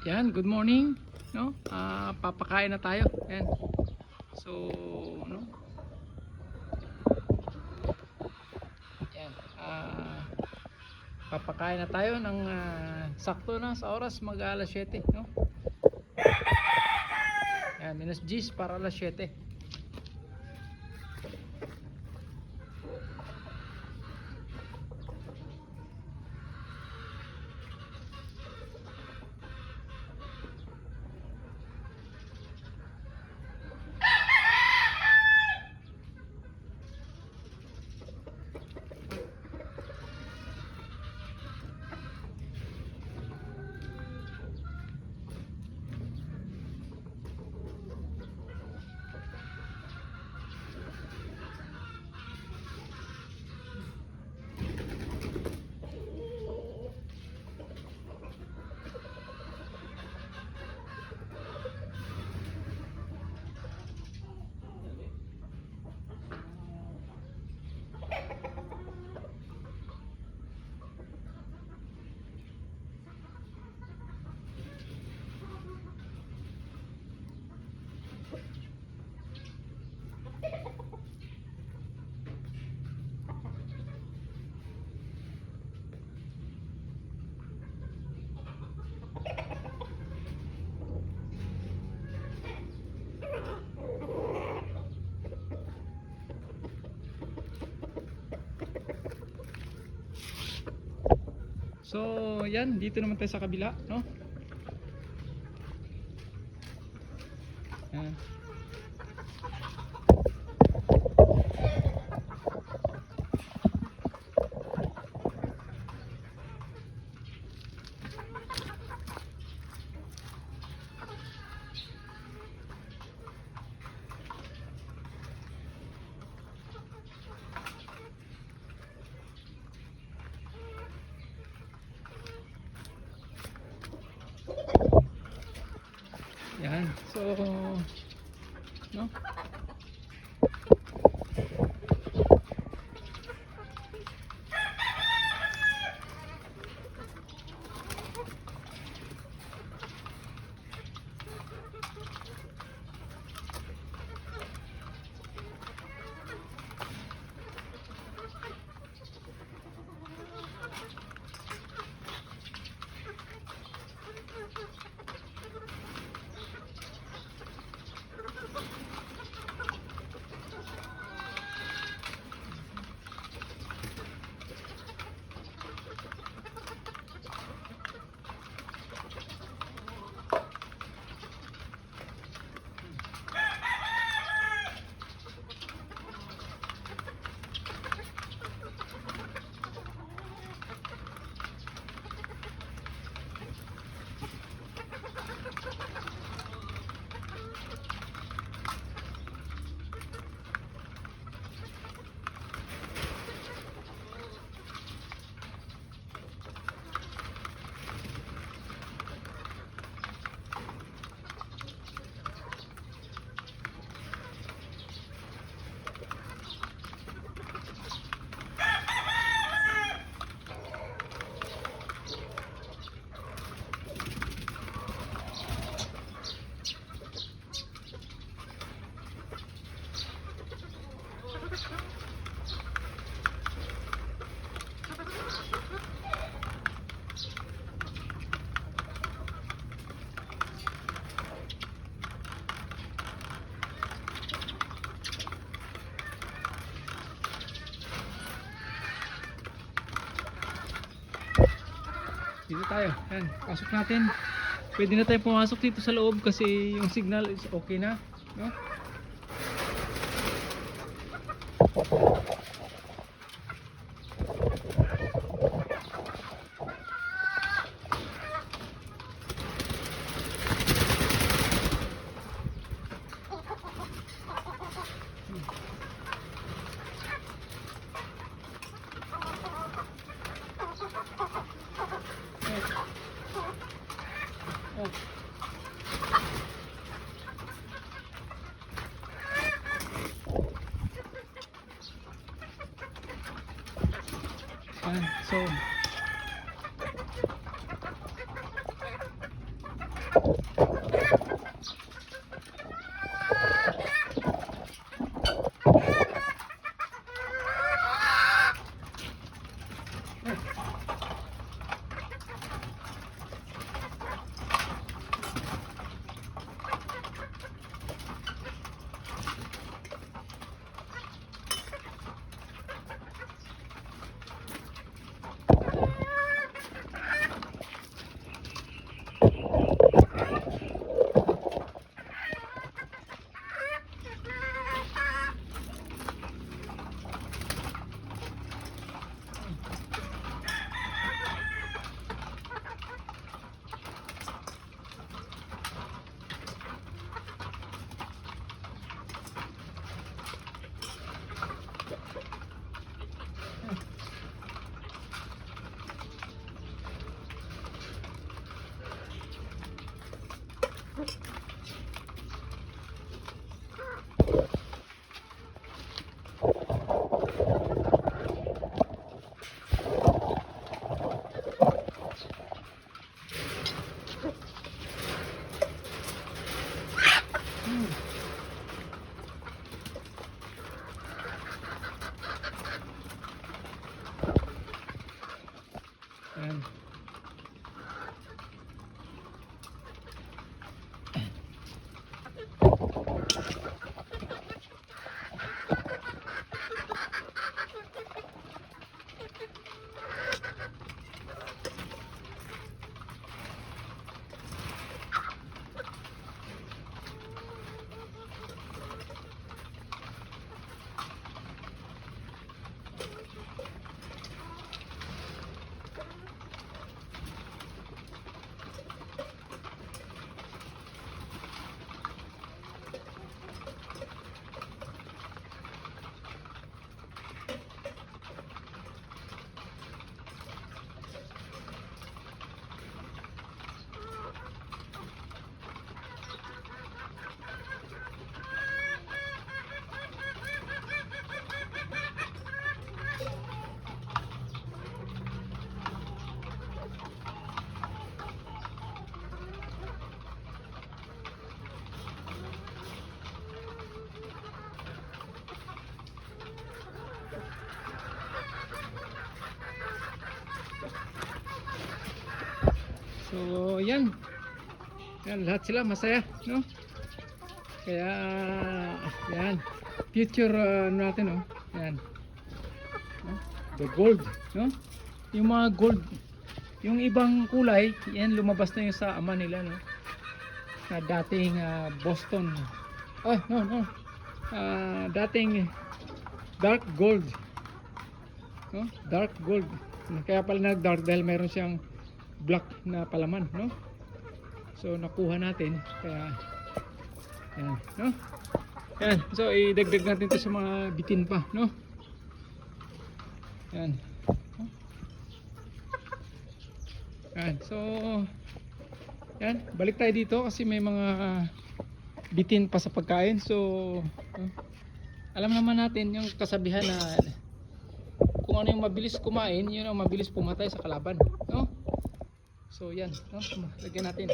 Yan, good morning, no? Papakain na tayo. Yan. So, no? Yan. Papakain na tayo ng sakto na sa oras, mag-alas 7, no? Yan, minus 10 para alas 7. So, yan, dito naman tayo sa kabila, no? Yan. Yan. So, no? Dito tayo. Yan, pasok natin. Pwede na tayo pumasok dito sa loob kasi yung signal is okay na, no? Oh. So Ayan. So, yan. Yan, lahat sila masaya, no? Kaya, yan. Future natin, no? Yan. No? The gold, no? Yung mga gold, yung ibang kulay, yan lumabas na yung sa ama nila, no? Na dating Boston. Oh, no, no. Dating dark gold. No? Dark gold. Kaya pala nag dark dahil meron siyang black na palaman, no? So nakuha natin kaya yan, no? Yan, so idagdag natin 'to sa mga bitin pa, no? Yan. Yan, so yan, balik tayo dito kasi may mga bitin pa sa pagkain. So alam naman natin yung kasabihan na kung ano yung mabilis kumain, yun ang mabilis pumatay sa kalaban, no? So yan, no? Lagyan natin.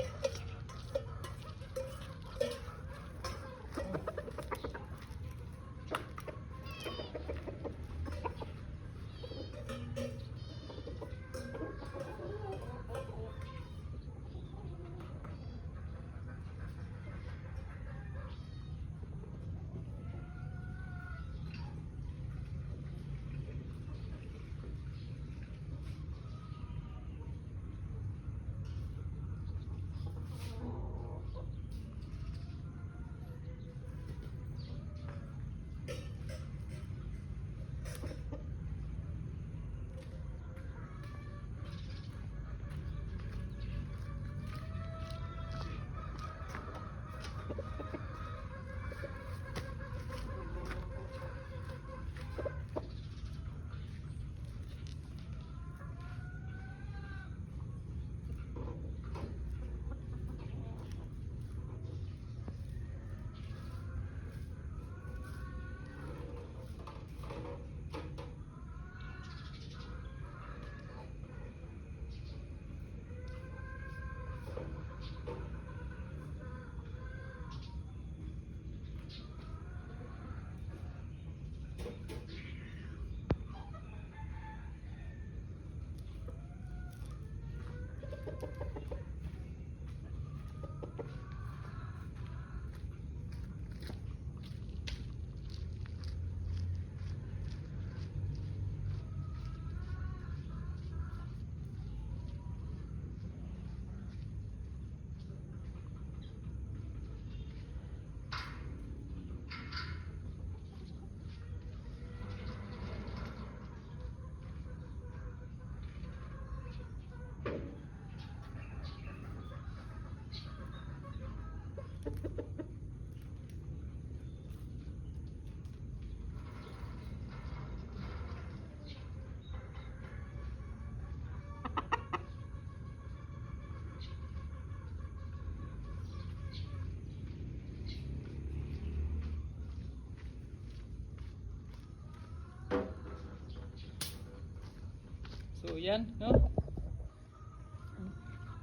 So yan, no?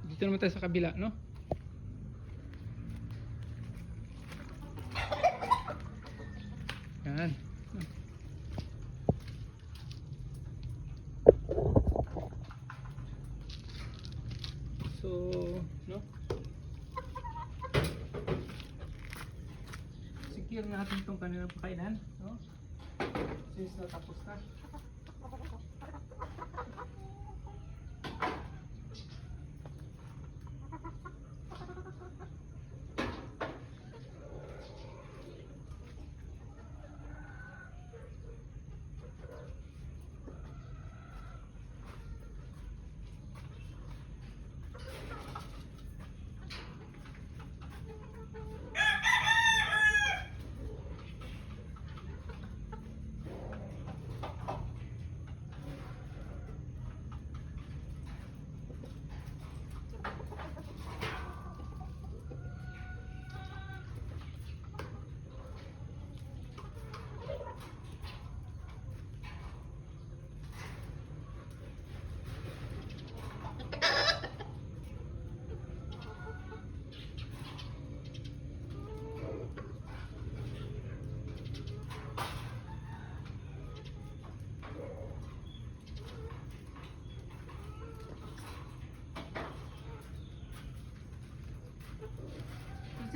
Dito naman tayo sa kabila, no? Yan. So, no? Secure natin itong kanilang pakainan, no? Since natapos na.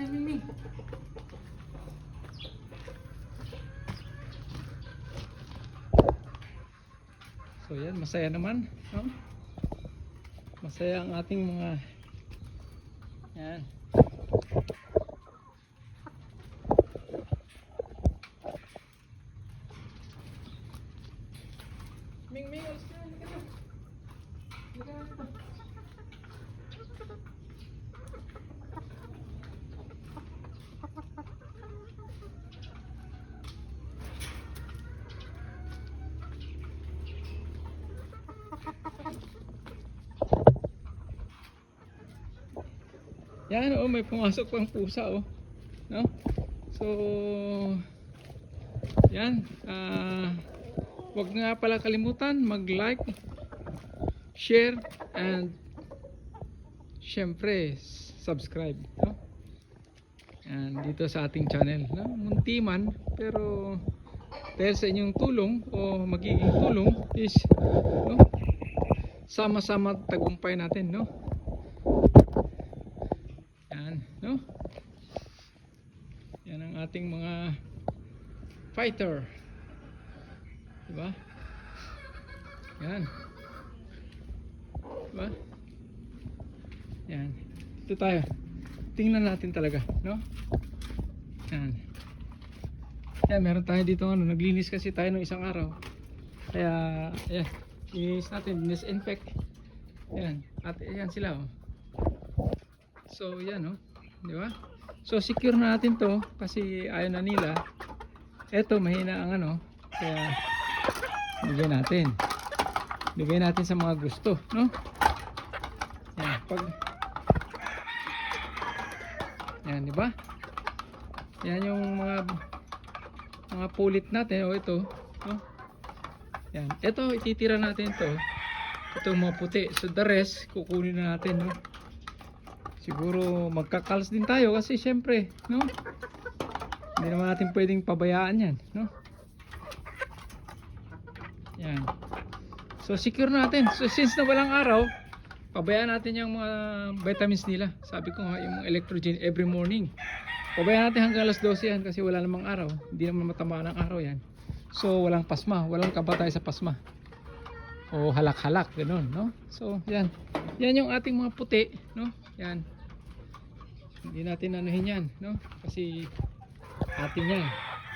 Mimi. So yan, masaya naman, no? Masaya ang ating mga yan. Ming, alis ka na. Yan, oh, may pumasok pang pusa, oh. No? So, yan. Wag nga pala kalimutan mag-like, share, and syempre, subscribe, no? Yan, dito sa ating channel, no? Munti man, pero dahil sa inyong tulong o magiging tulong is, no? Sama-sama tagumpay natin, no? No? Yan ang ating mga fighter, diba? Yan, diba? Yan, ito tayo, tingnan natin talaga, no? Yan, yan, meron tayo dito, ano, naglinis kasi tayo ng isang araw, kaya yan, linis natin, disinfect. Yan, at yan sila, oh. So yan, oh, di ba? So secure na natin to kasi ayaw na nila. Eto, mahina ang ano, kaya bigay natin sa mga gusto, no? Yan, yan, di ba? Yan yung mga pulit natin, oh, ito, no? Yan, eto, ititira natin to, itong mga puti. So the rest kukunin na natin, no? Siguro magkakals din tayo kasi syempre, no? Hindi naman natin pwedeng pabayaan yan, no? Yan. So secure natin. So since na walang araw, pabayaan natin yung mga vitamins nila. Sabi ko nga, yung electrogen every morning. Pabayaan natin hanggang alas 12 yan kasi wala namang araw. Hindi naman matamaan ng araw yan. So walang pasma, walang kabatay sa pasma. O halak-halak, ganoon, no? So yan. Yan yung ating mga puti, no? Yan. Hindi natin anuhin yan, no? Kasi atin yan,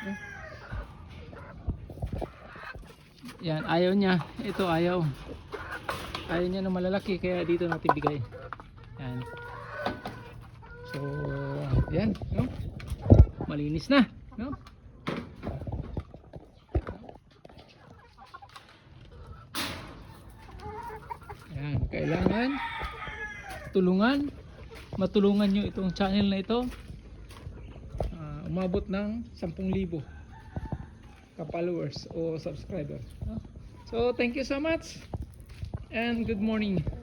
no? Yan, ayaw niya. Ito ayaw. Ayaw niya na malalaki, kaya dito natin bigay. Yan. So, yan, no? Malinis na, no? Yan, kailangan matulungan nyo itong channel na ito, umabot ng 10,000 ka-followers o subscriber, no? So thank you so much. And good morning.